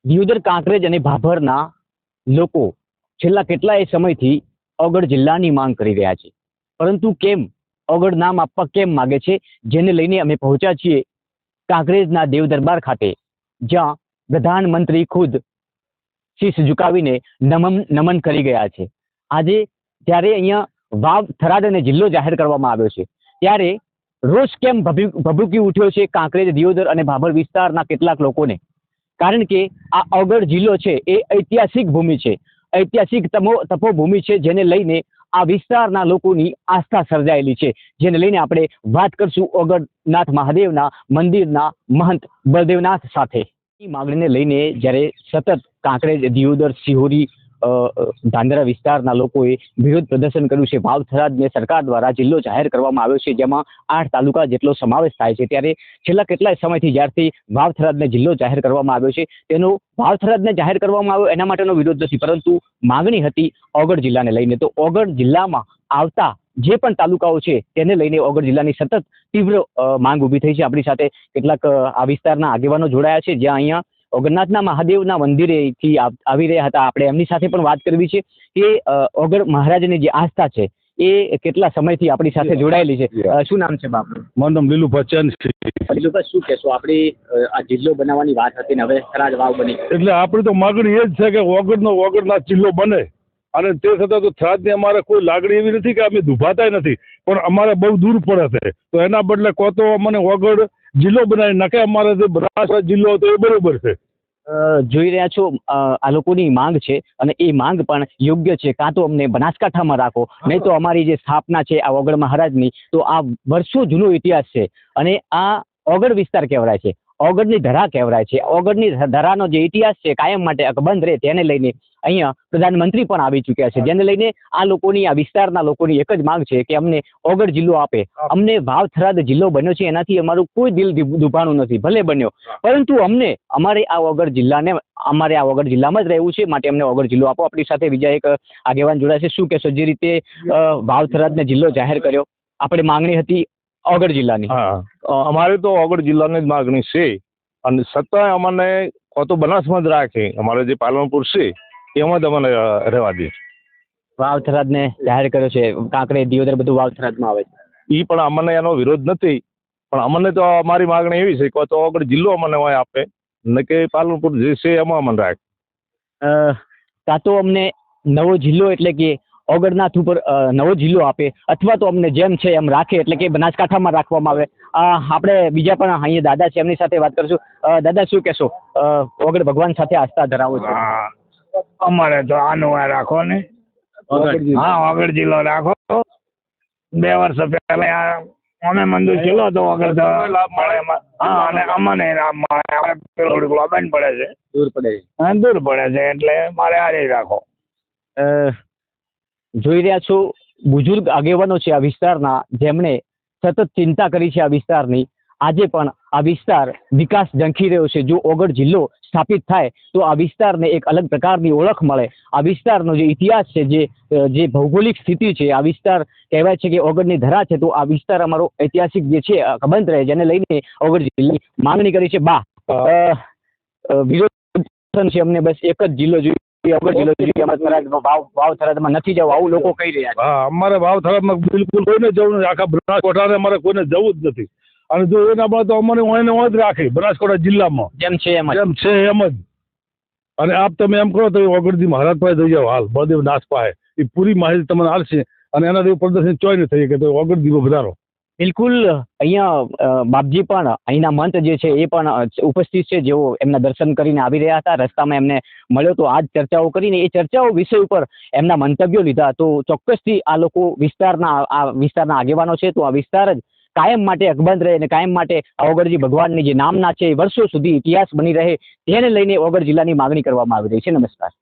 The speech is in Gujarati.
દિયોદર, કાંકરેજ અને ભાભરના લોકો છેલ્લા કેટલાય સમયથી ઓગળ જિલ્લાની માંગ કરી રહ્યા છે, પરંતુ કેમ ઓગળ નામ આપવા કેમ માગે છે, જેને લઈને અમે પહોંચ્યા છીએ કાંકરેજના દેવ દરબાર ખાતે, જ્યાં પ્રધાનમંત્રી ખુદ શીશ ઝુકાવીને નમન કરી ગયા છે. આજે જ્યારે અહીંયા વાવ, થરાદ અને જિલ્લો જાહેર કરવામાં આવ્યો છે, ત્યારે રોષ કેમ ભભૂકી ઉઠ્યો છે કાંકરેજ, દિયોદર અને ભાભર વિસ્તારના કેટલાક લોકોને? કારણ કે આ ઓગળ જિલ્લો છે એ ઐતિહાસિક ભૂમિ છે, ઐતિહાસિક તપોભૂમિ છે, જેને લઈને આ વિસ્તારના લોકોની આસ્થા સર્જાયેલી છે, જેને લઈને આપણે વાત કરશું ઓગળનાથ મહાદેવના મંદિરના મહંત બળદેવનાથ સાથે. માગણીને લઈને જ્યારે સતત કાંકરેજ, દિયોદર, સિહોરી, ધાંધ્રા વિસ્તારના લોકોએ વિરોધ પ્રદર્શન કર્યું છે. વાવ, થરાદને સરકાર દ્વારા જિલ્લો જાહેર કરવામાં આવ્યો છે, જેમાં 8 તાલુકા જેટલો સમાવેશ થાય છે. ત્યારે છેલ્લા કેટલાય સમયથી જ્યારથી વાવ, થરાદને જિલ્લો જાહેર કરવામાં આવ્યો છે, તેનો વાવ, થરાદને જાહેર કરવામાં આવ્યો એના માટેનો વિરોધ નથી, પરંતુ માગણી હતી ઓગળ જિલ્લાને લઈને. તો ઓગળ જિલ્લામાં આવતા જે પણ તાલુકાઓ છે તેને લઈને ઓગળ જિલ્લાની સતત તીવ્ર માંગ ઊભી થઈ છે. આપણી સાથે કેટલાક આ વિસ્તારના આગેવાનો જોડાયા છે, જ્યાં અહીંયા ઓગળનાથના મહાદેવના મંદિરેથી આવી રહ્યા હતા. આપણે એમની સાથે પણ વાત કરવી છે કે ઓગળ મહારાજની જે આસ્થા છે એ કેટલા સમયથી આપણી સાથે જોડાયેલી છે. શું નામ છે બાપ? મારું નામ લીલુભા ચંદ છે. લીલુભા, શું કહેશો? આપણી આ જિલ્લો બનાવવાની વાત હતી ને હવે થરાદ વાવ બની, એટલે આપણી તો માગણી એ જ છે કે ઓગળનાથ જિલ્લો બને, અને તે છતાં તો થરાદની અમારે કોઈ લાગણી એવી નથી કે અમે દુભાતાય નથી, પણ અમારે બહુ દૂર પડે છે. તો એના બદલે કહો તો મને ઓગળ જિલ્લો બનાવી નાખે, અમારે જે બનાસકાંઠા જિલ્લો હતો એ બરોબર છે. જોઈ રહ્યા છો આ લોકોની માંગ છે, અને એ માંગ પણ યોગ્ય છે. કાં તો અમને બનાસકાંઠામાં રાખો, નહીં તો અમારી જે સ્થાપના છે આ ઓગળ મહારાજની, તો આ વર્ષો જૂનો ઇતિહાસ છે, અને આ ઓગળ વિસ્તાર કહેવાય છે, ઓગળની ધરા કહેવાય છે. ઓગળની ધરાનો જે ઇતિહાસ છે કાયમ માટે અકબંધ રહે, તેને લઈને અહીંયા પ્રધાનમંત્રી પણ આવી ચૂક્યા છે, જેને લઈને આ લોકોની, આ વિસ્તારના લોકોની એક જ માંગ છે કે અમને ઓગળ જિલ્લો આપે. અમને વાવ, થરાદ જિલ્લો બન્યો છે એનાથી અમારું કોઈ દિલ દુભાણું નથી, ભલે બન્યો, પરંતુ અમારે આ ઓગળ જિલ્લામાં જ રહેવું છે, માટે અમને ઓગળ જિલ્લો આપો. આપણી સાથે બીજા એક આગેવાન જોડાય છે. શું કહેશો? જે રીતે વાવ, થરાદને જિલ્લો જાહેર કર્યો, આપણે માંગણી હતી ઓગળ જિલ્લાની. હા, અમારે તો ઓગળ જિલ્લાની જ માગણી છે, અને છતાંય અમને કો તો બનાસમાં જ રાખે, અમારે જે પાલનપુર છે એમાં જ અમને રહેવા દે. વાવ, થરાદને જાહેર કર્યો છે, કાંકરેજ, દિયોદર બધું વાવ, થરાદમાં આવે છે. એ પણ અમને એનો વિરોધ નથી, પણ અમને તો અમારી માગણી એવી છે કે તો ઓગળ જિલ્લો અમને હોય આપે, ને કે પાલનપુર જે છે એમાં અમને રાખે. કાં તો અમને નવો જિલ્લો, એટલે કે ઓગળનાથ ઉપર નવો જિલ્લો આપે, અથવા તો અમને જેમ છે એમ રાખે, એટલે કે બનાસકાંઠામાં રાખવામાં આવે. આપણે બીજા પણ અહીંયા દાદા છે, એમની સાથે વાત કરશું. દાદા, શું કહેશો? ઓગળ ભગવાન સાથે આસ્થા ધરાવો છો? અમારે તો આનું રાખો ને. હા, ઓગળ જિલ્લો રાખો. 2 વર્ષ પહેલા અમે મંદિર જિલ્લો તો ઓગળ હા, અને અમને બંધ પડે છે, દૂર પડે છે, એટલે મારે આ રાખો. જોઈ રહ્યા છો બુઝુર્ગ આગેવાનો છે આ વિસ્તારના, જેમણે સતત ચિંતા કરી છે આ વિસ્તારની. આજે પણ આ વિસ્તાર વિકાસ ઝંખી રહ્યો છે. જો ઓગળ જિલ્લો સ્થાપિત થાય તો આ વિસ્તારને એક અલગ પ્રકારની ઓળખ મળે. આ વિસ્તારનો જે ઇતિહાસ છે, જે ભૌગોલિક સ્થિતિ છે, આ વિસ્તાર કહેવાય છે કે ઓગળની ધરા છે, તો આ વિસ્તાર અમારો ઐતિહાસિક જે છે અકબંધ રહે, જેને લઈને ઓગળ જિલ્લાની માંગણી કરી છે. વિરોધ છે અમને, બસ એક જ જિલ્લો જોઈએ, ઓગળ જિલ્લો જોઈએ. વાવ, થરાદમાં નથી જવું, આવું લોકો કહી રહ્યા છે. હા, અમારે વાવ, થરાદમાં બિલકુલ કોઈને જવું નથી. આખા બનાસકાંઠાને અમારે કોઈને જવું જ નથી, અને જો એના બાદ તો અમને જ રાખે બનાસકાંઠા જિલ્લામાં જેમ છે એમ જ. અને આપ તમે એમ કરો તો ઓગળજી મહારાજ પાસે જઈ જાઓ, હાલ બળદેવ નાથ પાસે, એ પૂરી માહિતી તમને આવશે, અને એના જેવું પ્રદર્શન ચોય નહીં થઈ શકે. તો ઓગળજી વધારો. બિલકુલ. અહીંયા બાપજી પણ, અહીંના મંત જે છે એ પણ ઉપસ્થિત છે, જેઓ એમના દર્શન કરીને આવી રહ્યા હતા. રસ્તામાં એમને મળ્યો તો આ જ ચર્ચાઓ કરીને, એ ચર્ચાઓ વિષય ઉપર એમના મંતવ્યો લીધા. તો ચોક્કસથી આ લોકો વિસ્તારના આગેવાનો છે, તો આ વિસ્તાર જ કાયમ માટે અકબંધ રહે, અને કાયમ માટે ઓગળજી ભગવાનની જે નામના છે એ વર્ષો સુધી ઇતિહાસ બની રહે, તેને લઈને ઓગળ જિલ્લાની માગણી કરવામાં આવી રહી છે. નમસ્કાર.